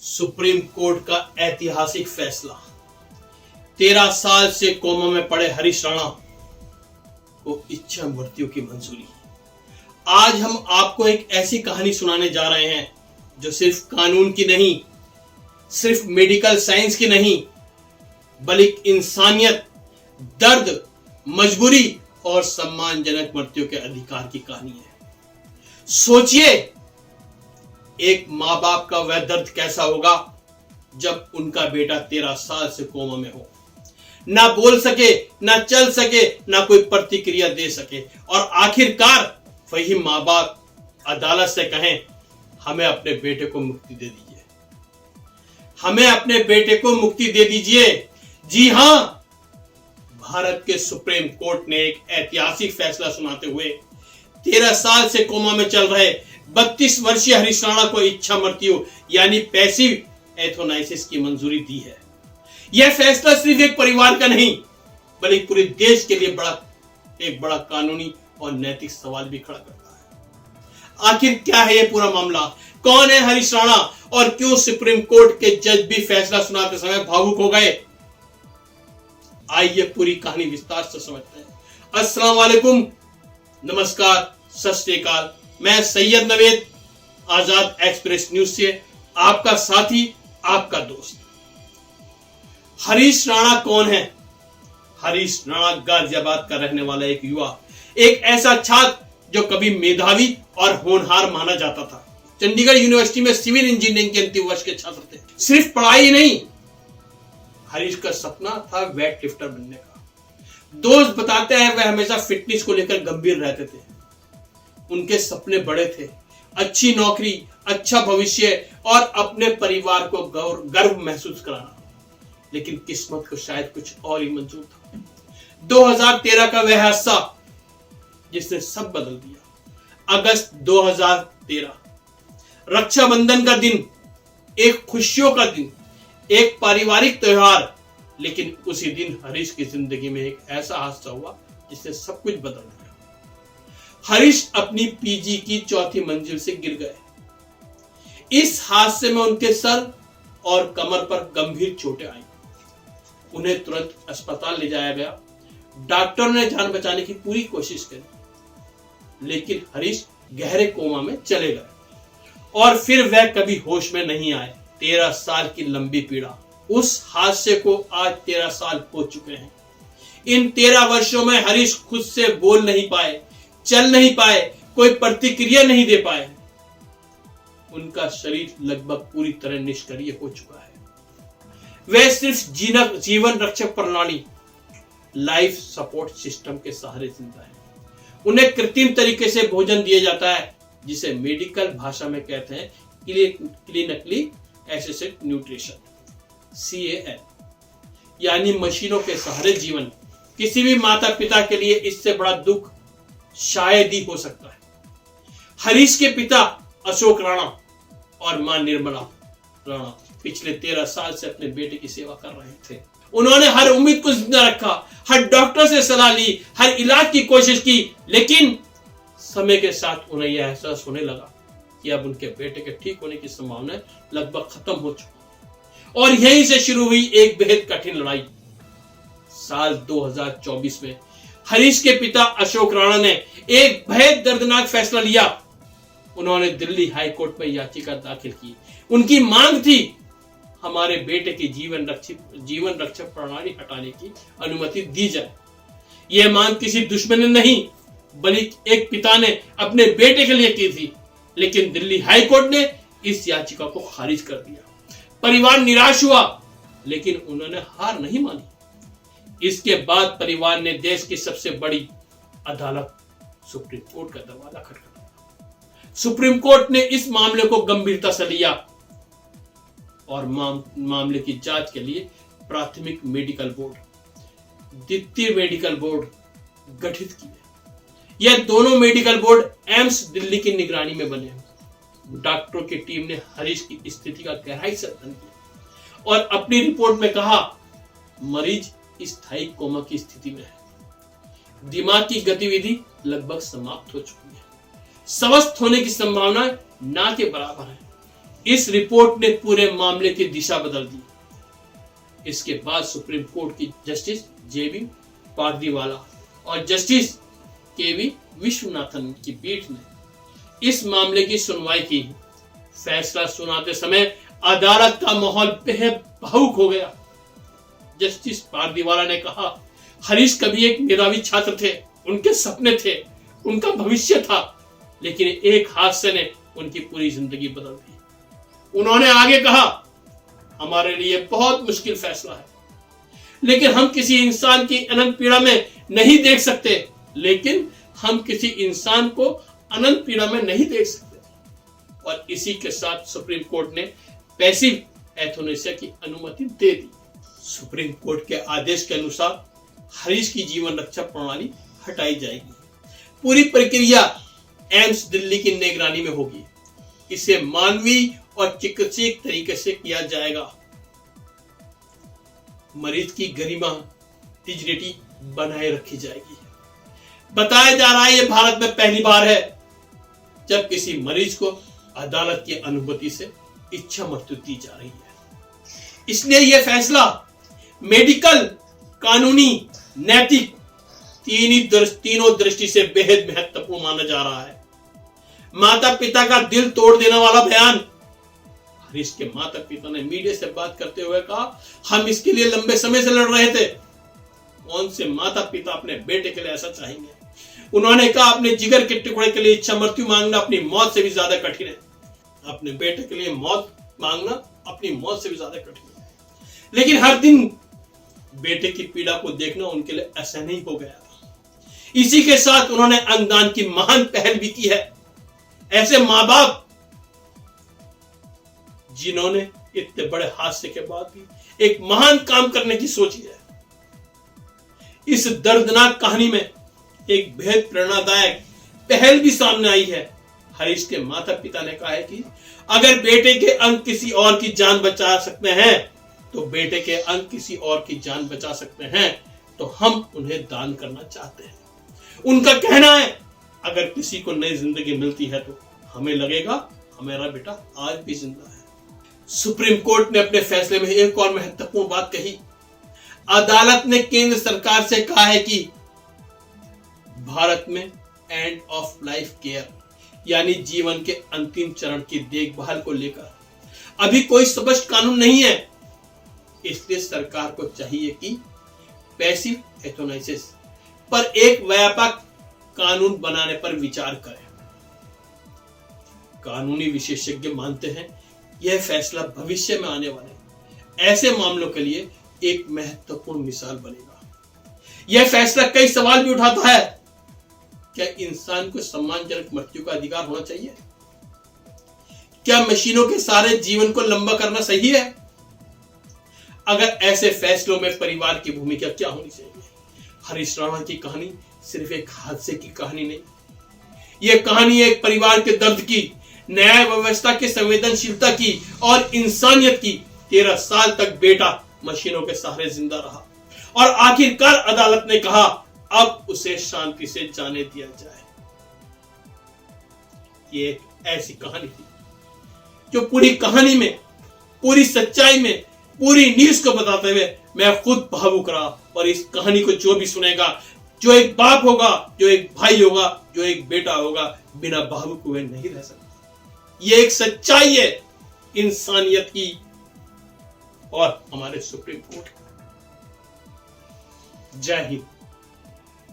Supreme court का ऐतिहासिक फैसला। 13 साल से कोमा में पड़े हरीश राणा को इच्छा मृत्यु की मंजूरी। आज हम आपको एक ऐसी कहानी सुनाने जा रहे हैं जो सिर्फ कानून की नहीं, सिर्फ मेडिकल साइंस की नहीं, बल्कि इंसानियत, दर्द, मजबूरी और सम्मानजनक मृत्यु के अधिकार की कहानी है। सोचिए, एक माँ बाप का वह दर्द कैसा होगा जब उनका बेटा 13 साल से कोमा में हो, ना बोल सके, ना चल सके, ना कोई प्रतिक्रिया दे सके, और आखिरकार वही माँ बाप अदालत से कहें, हमें अपने बेटे को मुक्ति दे दीजिए, हमें अपने बेटे को मुक्ति दे दीजिए। जी हां, भारत के सुप्रीम कोर्ट ने एक ऐतिहासिक फैसला सुनाते हुए 13 साल से कोमा में चल रहे 32 वर्षीय हरीश राणा को इच्छा मृत्यु यानी पैसिव एथोनाइसिस की मंजूरी दी है। यह फैसला सिर्फ एक परिवार का नहीं, बल्कि पूरे देश के लिए एक बड़ा कानूनी और नैतिक सवाल भी खड़ा करता है। आखिर क्या है यह पूरा मामला? कौन है हरीश राणा और क्यों सुप्रीम कोर्ट के जज भी फैसला सुनाते समय भावुक हो गए? आइए पूरी कहानी विस्तार से समझते हैं। अस्सलाम वालेकुम, नमस्कार, सत श्री अकाल। मैं सैयद नवेद, आजाद एक्सप्रेस न्यूज से आपका साथी, आपका दोस्त। हरीश राणा कौन है? हरीश राणा गाजियाबाद का रहने वाला एक युवा, एक ऐसा छात्र जो कभी मेधावी और होनहार माना जाता था। चंडीगढ़ यूनिवर्सिटी में सिविल इंजीनियरिंग के अंतिम वर्ष के छात्र थे। सिर्फ पढ़ाई नहीं, हरीश का सपना था वेट लिफ्टर बनने का। दोस्त बताते हैं वह हमेशा फिटनेस को लेकर गंभीर रहते थे। उनके सपने बड़े थे, अच्छी नौकरी, अच्छा भविष्य और अपने परिवार को गर्व महसूस कराना। लेकिन किस्मत को शायद कुछ और ही मंजूर था। 2013 का वह हादसा जिसने सब बदल दिया। अगस्त 2013, रक्षाबंधन का दिन, एक खुशियों का दिन, एक पारिवारिक त्योहार। लेकिन उसी दिन हरीश की जिंदगी में एक ऐसा हादसा हुआ जिसने सब कुछ बदल दिया। हरीश अपनी पीजी की 4थी मंजिल से गिर गए। इस हादसे में उनके सर और कमर पर गंभीर चोटें आई। उन्हें तुरंत अस्पताल ले जाया गया। डॉक्टर ने जान बचाने की पूरी कोशिश करी, लेकिन हरीश गहरे कोमा में चले गए और फिर वह कभी होश में नहीं आए। 13 साल की लंबी पीड़ा। उस हादसे को आज 13 साल हो चुके हैं। इन 13 वर्षों में हरीश खुद से बोल नहीं पाए, चल नहीं पाए, कोई प्रतिक्रिया नहीं दे पाए। उनका शरीर लगभग पूरी तरह निष्क्रिय हो चुका है। वह सिर्फ जीवन रक्षक प्रणाली, लाइफ सपोर्ट सिस्टम के सहारे जिंदा है। उन्हें कृत्रिम तरीके से भोजन दिया जाता है, जिसे मेडिकल भाषा में कहते हैं क्लिनिकली असिस्टेड न्यूट्रिशन, CAN, यानी मशीनों के सहारे जीवन। किसी भी माता पिता के लिए इससे बड़ा दुख शायद ही हो सकता है। हरीश के पिता अशोक राणा और मां निर्मला राणा पिछले 13 साल से अपने बेटे की सेवा कर रहे थे। उन्होंने हर उम्मीद को जिंदा रखा, हर डॉक्टर से सलाह ली, हर इलाज की कोशिश की, लेकिन समय के साथ उन्हें यह एहसास होने लगा कि अब उनके बेटे के ठीक होने की संभावना लगभग खत्म हो चुकी। और यहीं से शुरू हुई एक बेहद कठिन लड़ाई। साल 2024 में हरीश के पिता अशोक राणा ने एक बेहद दर्दनाक फैसला लिया। उन्होंने दिल्ली हाई कोर्ट में याचिका दाखिल की। उनकी मांग थी, हमारे बेटे की जीवन रक्षक प्रणाली हटाने की अनुमति दी जाए। यह मांग किसी दुश्मन ने नहीं, बल्कि एक पिता ने अपने बेटे के लिए की थी। लेकिन दिल्ली हाई कोर्ट ने इस याचिका को खारिज कर दिया। परिवार निराश हुआ, लेकिन उन्होंने हार नहीं मानी। इसके बाद परिवार ने देश की सबसे बड़ी अदालत सुप्रीम कोर्ट का दरवाजा खटखटाया। सुप्रीम कोर्ट ने इस मामले को गंभीरता से लिया और मामले की जांच के लिए प्राथमिक मेडिकल बोर्ड, द्वितीय मेडिकल बोर्ड गठित किए। यह दोनों मेडिकल बोर्ड एम्स दिल्ली की निगरानी में बने। डॉक्टरों की टीम ने हरीश की स्थिति का गहराई से अध्ययन किया और अपनी रिपोर्ट में कहा, मरीज स्थायी कोमा की स्थिति में है। दिमाग की गतिविधि लगभग समाप्त हो चुकी है। स्वस्थ होने की संभावना ना के बराबर है। इस रिपोर्ट ने पूरे मामले की दिशा बदल दी। इसके बाद सुप्रीम कोर्ट की जस्टिस जेबी पारदीवाला और जस्टिस केवी विश्वनाथन की पीठ ने इस मामले की सुनवाई की। फैसला सुनाते समय अदालत का माहौल बेहद भावुक हो गया। जस्टिस पारदीवाला ने कहा, हरीश कभी एक मेधावी छात्र थे, उनके सपने थे, उनका भविष्य था, लेकिन एक हादसे ने उनकी पूरी जिंदगी बदल दी। उन्होंने आगे कहा, हमारे लिए बहुत मुश्किल फैसला है, लेकिन हम किसी इंसान की अनंत पीड़ा में नहीं देख सकते, और इसी के साथ सुप्रीम कोर्ट ने पैसिव एथोनेसिया की अनुमति दे दी। सुप्रीम कोर्ट के आदेश के अनुसार हरीश की जीवन रक्षा प्रणाली हटाई जाएगी। पूरी प्रक्रिया एम्स दिल्ली की निगरानी में होगी। इसे मानवीय और चिकित्सीय तरीके से किया जाएगा। मरीज की गरिमा, डिग्निटी बनाए रखी जाएगी। बताया जा रहा है यह भारत में पहली बार है जब किसी मरीज को अदालत की अनुमति से इच्छा मृत्यु दी जा रही है। इसलिए यह फैसला मेडिकल, कानूनी, नैतिक तीनों दृष्टि से बेहद महत्वपूर्ण माना जा रहा है। माता पिता का दिल तोड़ देने वाला बयान। हरीश के माता पिता ने मीडिया से बात करते हुए कहा, हम इसके लिए लंबे समय से लड़ रहे थे। कौन से माता पिता अपने बेटे के लिए ऐसा चाहेंगे? उन्होंने कहा, अपने जिगर के टुकड़े के लिए इच्छा मृत्यु मांगना अपनी मौत से भी ज्यादा कठिन है। अपने बेटे के लिए मौत मांगना अपनी मौत से भी ज्यादा कठिन है, लेकिन हर दिन बेटे की पीड़ा को देखना उनके लिए ऐसा नहीं हो गया। इसी के साथ उन्होंने अंगदान की महान पहल भी की है। ऐसे मां बाप जिन्होंने इतने बड़े हादसे के बाद भी एक महान काम करने की सोची है। इस दर्दनाक कहानी में एक बेहद प्रेरणादायक पहल भी सामने आई है। हरीश के माता पिता ने कहा है कि अगर बेटे के अंग किसी और की जान बचा सकते हैं तो बेटे के अंग किसी और की जान बचा सकते हैं, तो हम उन्हें दान करना चाहते हैं। उनका कहना है, अगर किसी को नई जिंदगी मिलती है तो हमें लगेगा हमारा बेटा आज भी जिंदा है। सुप्रीम कोर्ट ने अपने फैसले में एक और महत्वपूर्ण बात कही। अदालत ने केंद्र सरकार से कहा है कि भारत में एंड ऑफ लाइफ केयर यानी जीवन के अंतिम चरण की देखभाल को लेकर अभी कोई स्पष्ट कानून नहीं है। इसलिए सरकार को चाहिए कि पैसिव एथोनाइसिस पर एक व्यापक कानून बनाने पर विचार करें। कानूनी विशेषज्ञ मानते हैं यह फैसला भविष्य में आने वाले ऐसे मामलों के लिए एक महत्वपूर्ण मिसाल बनेगा। यह फैसला कई सवाल भी उठाता है। क्या इंसान को सम्मानजनक मृत्यु का अधिकार होना चाहिए? क्या मशीनों के सारे जीवन को लंबा करना सही है? अगर ऐसे फैसलों में परिवार की भूमिका क्या होनी चाहिए? हरीश राणा की कहानी सिर्फ एक हादसे की कहानी नहीं, यह कहानी एक परिवार के दर्द की, न्याय व्यवस्था की संवेदनशीलता की और इंसानियत की। 13 साल तक बेटा मशीनों के सहारे जिंदा रहा और आखिरकार अदालत ने कहा अब उसे शांति से जाने दिया जाए। ये एक ऐसी कहानी थी जो पूरी कहानी में, पूरी सच्चाई में, पूरी न्यूज को बताते हुए मैं खुद भावुक रहा। और इस कहानी को जो भी सुनेगा, जो एक बाप होगा, जो एक भाई होगा, जो एक बेटा होगा, बिना भावुक हुए नहीं रह सकता। ये एक सच्चाई है इंसानियत की और हमारे सुप्रीम कोर्ट। जय हिंद।